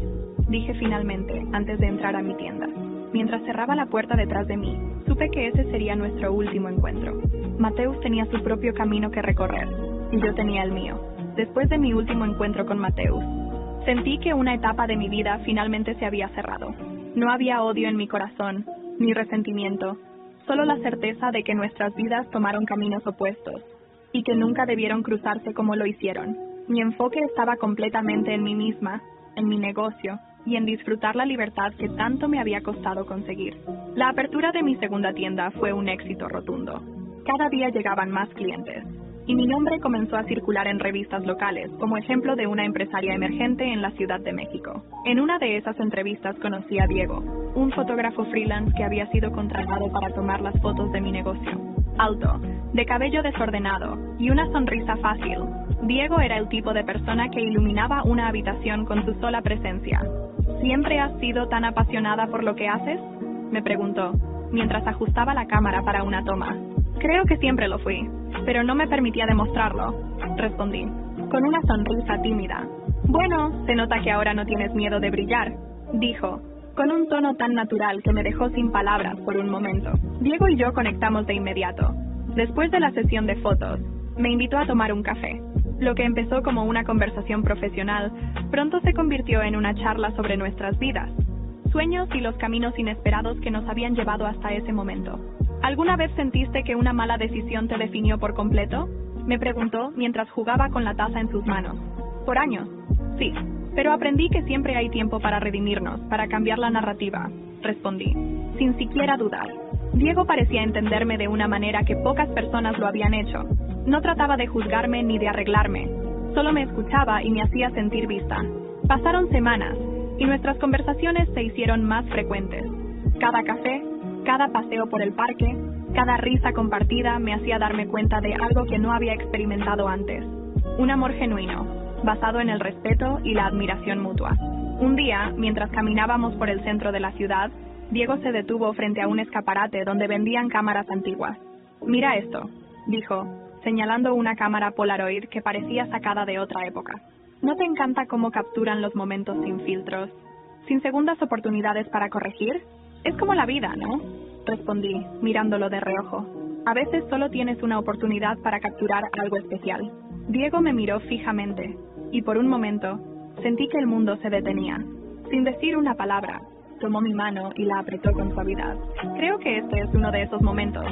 dije finalmente, antes de entrar a mi tienda. Mientras cerraba la puerta detrás de mí, supe que ese sería nuestro último encuentro. Mateus tenía su propio camino que recorrer, y yo tenía el mío. Después de mi último encuentro con Mateus, sentí que una etapa de mi vida finalmente se había cerrado. No había odio en mi corazón, ni resentimiento, solo la certeza de que nuestras vidas tomaron caminos opuestos, y que nunca debieron cruzarse como lo hicieron. Mi enfoque estaba completamente en mí misma, en mi negocio, y en disfrutar la libertad que tanto me había costado conseguir. La apertura de mi segunda tienda fue un éxito rotundo. Cada día llegaban más clientes, y mi nombre comenzó a circular en revistas locales como ejemplo de una empresaria emergente en la Ciudad de México. En una de esas entrevistas conocí a Diego, un fotógrafo freelance que había sido contratado para tomar las fotos de mi negocio. Alto, de cabello desordenado y una sonrisa fácil, Diego era el tipo de persona que iluminaba una habitación con su sola presencia. ¿Siempre has sido tan apasionada por lo que haces?, me preguntó, mientras ajustaba la cámara para una toma. Creo que siempre lo fui, pero no me permitía demostrarlo, respondí, con una sonrisa tímida. Bueno, se nota que ahora no tienes miedo de brillar, dijo, con un tono tan natural que me dejó sin palabras por un momento. Diego y yo conectamos de inmediato. Después de la sesión de fotos, me invitó a tomar un café. Lo que empezó como una conversación profesional, pronto se convirtió en una charla sobre nuestras vidas, sueños y los caminos inesperados que nos habían llevado hasta ese momento. ¿Alguna vez sentiste que una mala decisión te definió por completo?, me preguntó mientras jugaba con la taza en sus manos. Por años, sí. Pero aprendí que siempre hay tiempo para redimirnos, para cambiar la narrativa, respondí, sin siquiera dudar. Diego parecía entenderme de una manera que pocas personas lo habían hecho. No trataba de juzgarme ni de arreglarme, solo me escuchaba y me hacía sentir vista. Pasaron semanas, y nuestras conversaciones se hicieron más frecuentes. Cada café, cada paseo por el parque, cada risa compartida me hacía darme cuenta de algo que no había experimentado antes. Un amor genuino, basado en el respeto y la admiración mutua. Un día, mientras caminábamos por el centro de la ciudad, Diego se detuvo frente a un escaparate donde vendían cámaras antiguas. «Mira esto», dijo, señalando una cámara Polaroid que parecía sacada de otra época. ¿No te encanta cómo capturan los momentos sin filtros, sin segundas oportunidades para corregir? Es como la vida, ¿no? Respondí, mirándolo de reojo. A veces solo tienes una oportunidad para capturar algo especial. Diego me miró fijamente, y por un momento sentí que el mundo se detenía. Sin decir una palabra, tomó mi mano y la apretó con suavidad. Creo que este es uno de esos momentos,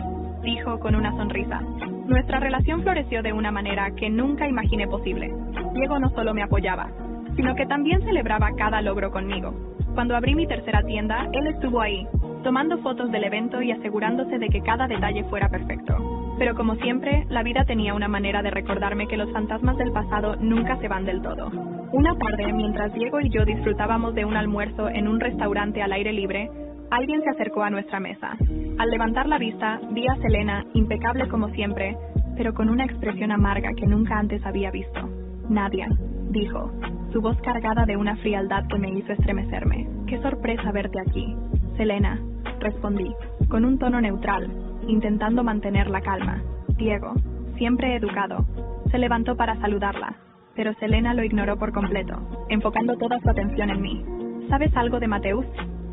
dijo con una sonrisa. Nuestra relación floreció de una manera que nunca imaginé posible. Diego no solo me apoyaba, sino que también celebraba cada logro conmigo. Cuando abrí mi tercera tienda, él estuvo ahí, tomando fotos del evento y asegurándose de que cada detalle fuera perfecto. Pero como siempre, la vida tenía una manera de recordarme que los fantasmas del pasado nunca se van del todo. Una tarde, mientras Diego y yo disfrutábamos de un almuerzo en un restaurante al aire libre, alguien se acercó a nuestra mesa. Al levantar la vista, vi a Selena, impecable como siempre, pero con una expresión amarga que nunca antes había visto. «Nadia», dijo, su voz cargada de una frialdad que me hizo estremecerme. «Qué sorpresa verte aquí». «Selena», respondí, con un tono neutral, intentando mantener la calma. Diego, siempre educado, se levantó para saludarla, pero Selena lo ignoró por completo, enfocando toda su atención en mí. «¿Sabes algo de Mateus?»,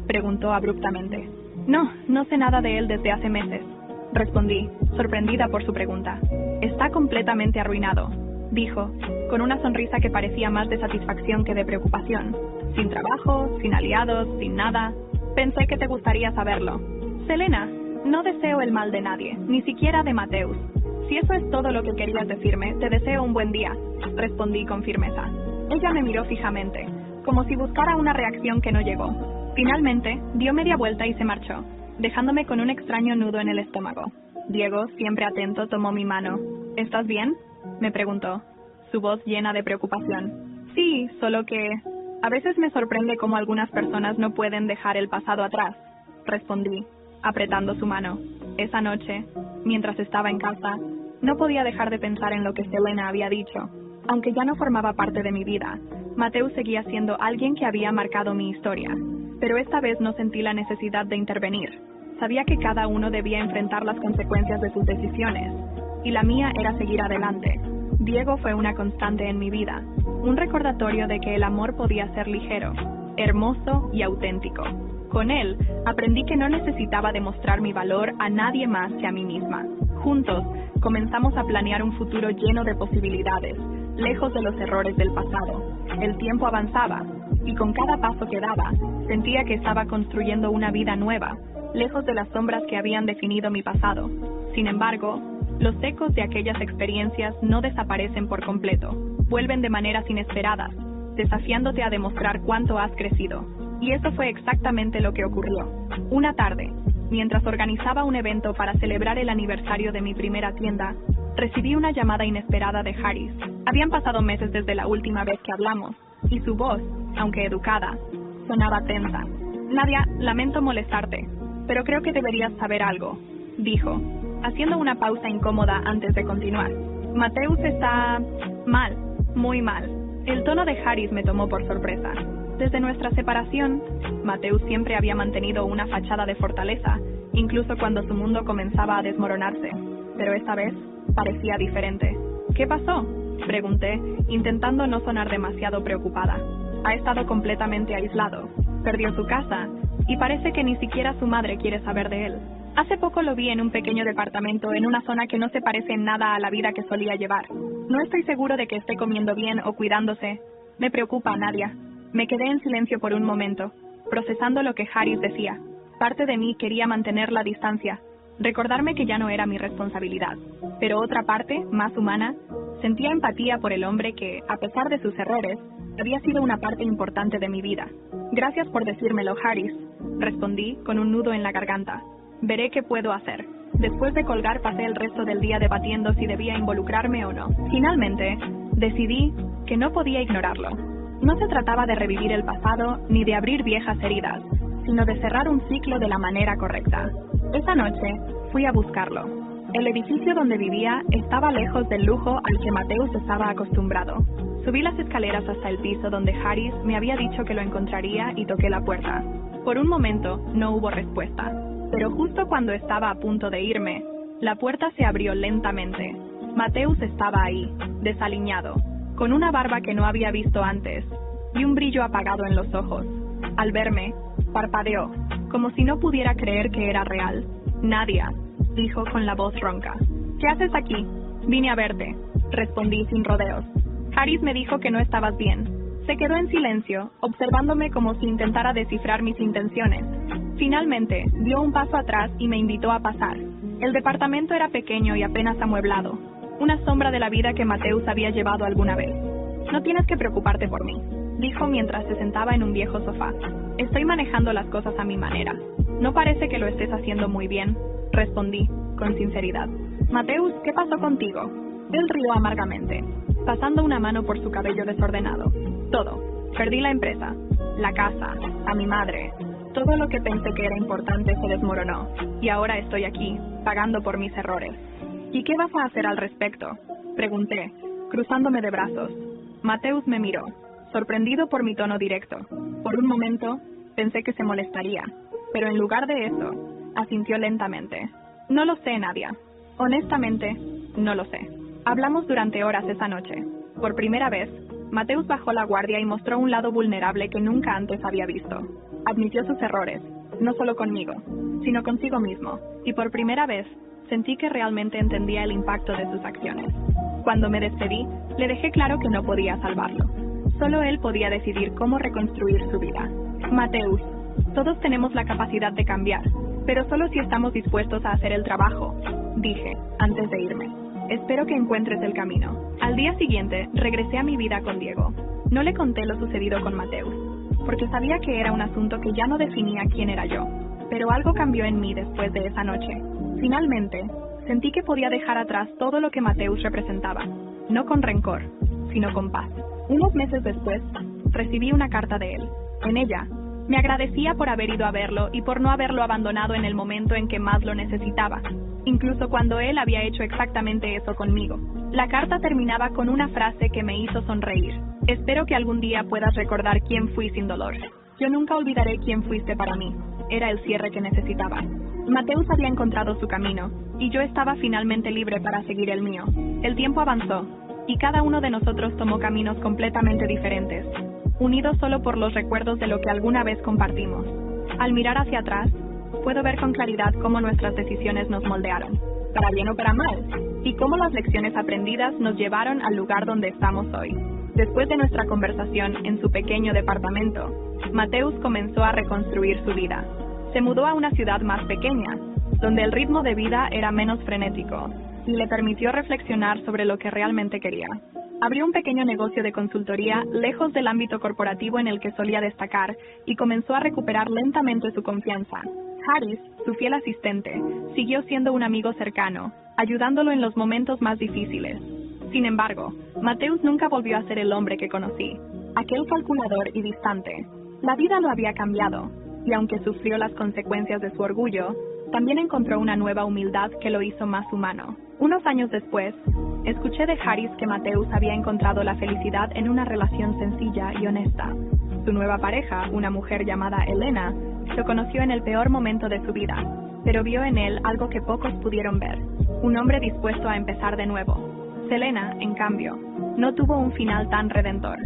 preguntó abruptamente. No sé nada de él desde hace meses», respondí, sorprendida por su pregunta. «Está completamente arruinado», dijo, con una sonrisa que parecía más de satisfacción que de preocupación. «Sin trabajo, sin aliados, sin nada. Pensé que te gustaría saberlo». «Selena, no deseo el mal de nadie, ni siquiera de Mateus. Si eso es todo lo que querías decirme, te deseo un buen día», respondí con firmeza. Ella me miró fijamente, como si buscara una reacción que no llegó. Finalmente, dio media vuelta y se marchó, dejándome con un extraño nudo en el estómago. Diego, siempre atento, tomó mi mano. «¿Estás bien?», me preguntó, su voz llena de preocupación. «Sí, solo que a veces me sorprende cómo algunas personas no pueden dejar el pasado atrás», respondí, apretando su mano. Esa noche, mientras estaba en casa, no podía dejar de pensar en lo que Selena había dicho. Aunque ya no formaba parte de mi vida, Mateus seguía siendo alguien que había marcado mi historia. Pero esta vez no sentí la necesidad de intervenir. Sabía que cada uno debía enfrentar las consecuencias de sus decisiones, y la mía era seguir adelante. Diego fue una constante en mi vida, un recordatorio de que el amor podía ser ligero, hermoso y auténtico. Con él, aprendí que no necesitaba demostrar mi valor a nadie más que a mí misma. Juntos, comenzamos a planear un futuro lleno de posibilidades, lejos de los errores del pasado. El tiempo avanzaba, y con cada paso que daba, sentía que estaba construyendo una vida nueva, lejos de las sombras que habían definido mi pasado. Sin embargo, los ecos de aquellas experiencias no desaparecen por completo, vuelven de maneras inesperadas, desafiándote a demostrar cuánto has crecido. Y eso fue exactamente lo que ocurrió. Una tarde, mientras organizaba un evento para celebrar el aniversario de mi primera tienda, recibí una llamada inesperada de Haris. Habían pasado meses desde la última vez que hablamos, y su voz, aunque educada, sonaba tensa. «Nadia, lamento molestarte, pero creo que deberías saber algo», dijo, haciendo una pausa incómoda antes de continuar. «Mateus está mal, muy mal». El tono de Haris me tomó por sorpresa. Desde nuestra separación, Mateus siempre había mantenido una fachada de fortaleza, incluso cuando su mundo comenzaba a desmoronarse. Pero esta vez parecía diferente. «¿Qué pasó?», pregunté, intentando no sonar demasiado preocupada. «Ha estado completamente aislado. Perdió su casa, y parece que ni siquiera su madre quiere saber de él. Hace poco lo vi en un pequeño departamento en una zona que no se parece en nada a la vida que solía llevar. No estoy seguro de que esté comiendo bien o cuidándose. Me preocupa, Nadia». Me quedé en silencio por un momento, procesando lo que Haris decía. Parte de mí quería mantener la distancia, recordarme que ya no era mi responsabilidad. Pero otra parte, más humana, Sentía empatía por el hombre que, a pesar de sus errores, había sido una parte importante de mi vida. Gracias por decírmelo, Harris, respondí con un nudo en la garganta. Veré qué puedo hacer. Después de colgar pasé el resto del día debatiendo si debía involucrarme o no. Finalmente, decidí que no podía ignorarlo. No se trataba de revivir el pasado ni de abrir viejas heridas, sino de cerrar un ciclo de la manera correcta. Esa noche, fui a buscarlo. El edificio donde vivía estaba lejos del lujo al que Mateus estaba acostumbrado. Subí las escaleras hasta el piso donde Harris me había dicho que lo encontraría y toqué la puerta. Por un momento, no hubo respuesta. Pero justo cuando estaba a punto de irme, la puerta se abrió lentamente. Mateus estaba ahí, desaliñado, con una barba que no había visto antes, y un brillo apagado en los ojos. Al verme, parpadeó, como si no pudiera creer que era real. Nadia, dijo con la voz ronca. ¿Qué haces aquí? Vine a verte, respondí sin rodeos. Harris me dijo que no estabas bien. Se quedó en silencio, observándome como si intentara descifrar mis intenciones. Finalmente, dio un paso atrás y me invitó a pasar. El departamento era pequeño y apenas amueblado, una sombra de la vida que Mateus había llevado alguna vez. No tienes que preocuparte por mí, dijo mientras se sentaba en un viejo sofá. Estoy manejando las cosas a mi manera. No parece que lo estés haciendo muy bien, respondí, con sinceridad. Mateus, ¿qué pasó contigo? Él rió amargamente, pasando una mano por su cabello desordenado. Todo. Perdí la empresa, la casa, a mi madre. Todo lo que pensé que era importante se desmoronó, y ahora estoy aquí, pagando por mis errores. ¿Y qué vas a hacer al respecto?, pregunté, cruzándome de brazos. Mateus me miró, sorprendido por mi tono directo. Por un momento, pensé que se molestaría, pero en lugar de eso, asintió lentamente. No lo sé, Nadia. Honestamente, no lo sé. Hablamos durante horas esa noche. Por primera vez, Mateus bajó la guardia y mostró un lado vulnerable que nunca antes había visto. Admitió sus errores, no solo conmigo, sino consigo mismo, y por primera vez, sentí que realmente entendía el impacto de sus acciones. Cuando me despedí, le dejé claro que no podía salvarlo. Solo él podía decidir cómo reconstruir su vida. Mateus, todos tenemos la capacidad de cambiar, pero solo si estamos dispuestos a hacer el trabajo, dije, antes de irme. Espero que encuentres el camino. Al día siguiente, regresé a mi vida con Diego. No le conté lo sucedido con Mateus, porque sabía que era un asunto que ya no definía quién era yo. Pero algo cambió en mí después de esa noche. Finalmente, sentí que podía dejar atrás todo lo que Mateus representaba, no con rencor, sino con paz. Unos meses después, recibí una carta de él. En ella, me agradecía por haber ido a verlo y por no haberlo abandonado en el momento en que más lo necesitaba, incluso cuando él había hecho exactamente eso conmigo. La carta terminaba con una frase que me hizo sonreír. Espero que algún día puedas recordar quién fui sin dolor. Yo nunca olvidaré quién fuiste para mí. Era el cierre que necesitaba. Mateus había encontrado su camino, y yo estaba finalmente libre para seguir el mío. El tiempo avanzó, y cada uno de nosotros tomó caminos completamente diferentes, unidos solo por los recuerdos de lo que alguna vez compartimos. Al mirar hacia atrás, puedo ver con claridad cómo nuestras decisiones nos moldearon, para bien o para mal, y cómo las lecciones aprendidas nos llevaron al lugar donde estamos hoy. Después de nuestra conversación en su pequeño departamento, Mateus comenzó a reconstruir su vida. Se mudó a una ciudad más pequeña, donde el ritmo de vida era menos frenético, y le permitió reflexionar sobre lo que realmente quería. Abrió un pequeño negocio de consultoría lejos del ámbito corporativo en el que solía destacar y comenzó a recuperar lentamente su confianza. Harris, su fiel asistente, siguió siendo un amigo cercano, ayudándolo en los momentos más difíciles. Sin embargo, Mateus nunca volvió a ser el hombre que conocí, aquel calculador y distante. La vida lo había cambiado, y aunque sufrió las consecuencias de su orgullo, también encontró una nueva humildad que lo hizo más humano. Unos años después, escuché de Harris que Mateus había encontrado la felicidad en una relación sencilla y honesta. Su nueva pareja, una mujer llamada Elena, lo conoció en el peor momento de su vida, pero vio en él algo que pocos pudieron ver, un hombre dispuesto a empezar de nuevo. Selena, en cambio, no tuvo un final tan redentor.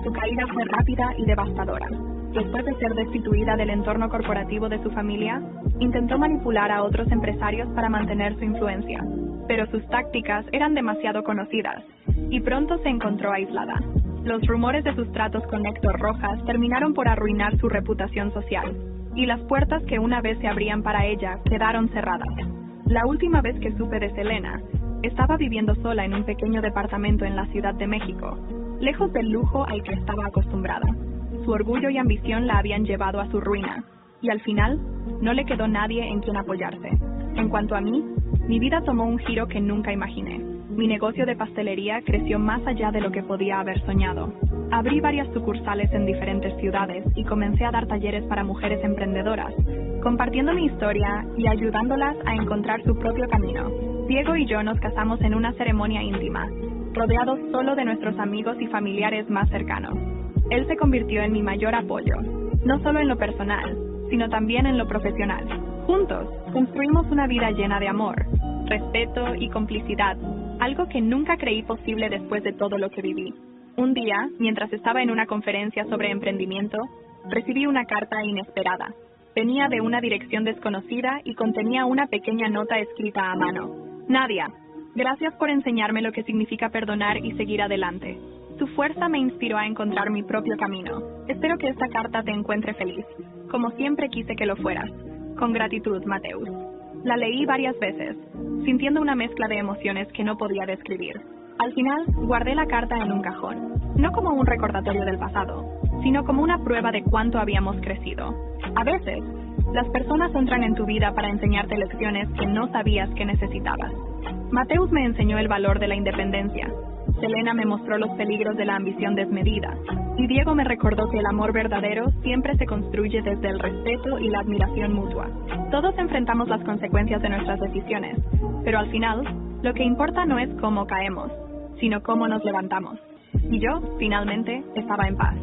Su caída fue rápida y devastadora. Después de ser destituida del entorno corporativo de su familia, intentó manipular a otros empresarios para mantener su influencia, pero sus tácticas eran demasiado conocidas, y pronto se encontró aislada. Los rumores de sus tratos con Héctor Rojas terminaron por arruinar su reputación social, y las puertas que una vez se abrían para ella quedaron cerradas. La última vez que supe de Selena, Estaba viviendo sola en un pequeño departamento en la Ciudad de México, lejos del lujo al que estaba acostumbrada. Su orgullo y ambición la habían llevado a su ruina, y al final, no le quedó nadie en quien apoyarse. En cuanto a mí, mi vida tomó un giro que nunca imaginé. Mi negocio de pastelería creció más allá de lo que podía haber soñado. Abrí varias sucursales en diferentes ciudades y comencé a dar talleres para mujeres emprendedoras, compartiendo mi historia y ayudándolas a encontrar su propio camino. Diego y yo nos casamos en una ceremonia íntima, rodeados solo de nuestros amigos y familiares más cercanos. Él se convirtió en mi mayor apoyo, no solo en lo personal, sino también en lo profesional. Juntos, construimos una vida llena de amor, respeto y complicidad, algo que nunca creí posible después de todo lo que viví. Un día, mientras estaba en una conferencia sobre emprendimiento, recibí una carta inesperada. Venía de una dirección desconocida y contenía una pequeña nota escrita a mano. Nadia, gracias por enseñarme lo que significa perdonar y seguir adelante. Tu fuerza me inspiró a encontrar mi propio camino. Espero que esta carta te encuentre feliz, como siempre quise que lo fueras. Con gratitud, Mateus. La leí varias veces, sintiendo una mezcla de emociones que no podía describir. Al final, guardé la carta en un cajón, no como un recordatorio del pasado, sino como una prueba de cuánto habíamos crecido. A veces, las personas entran en tu vida para enseñarte lecciones que no sabías que necesitabas. Mateus me enseñó el valor de la independencia. Selena me mostró los peligros de la ambición desmedida. Y Diego me recordó que el amor verdadero siempre se construye desde el respeto y la admiración mutua. Todos enfrentamos las consecuencias de nuestras decisiones, pero al final, lo que importa no es cómo caemos, sino cómo nos levantamos. Y yo, finalmente, estaba en paz.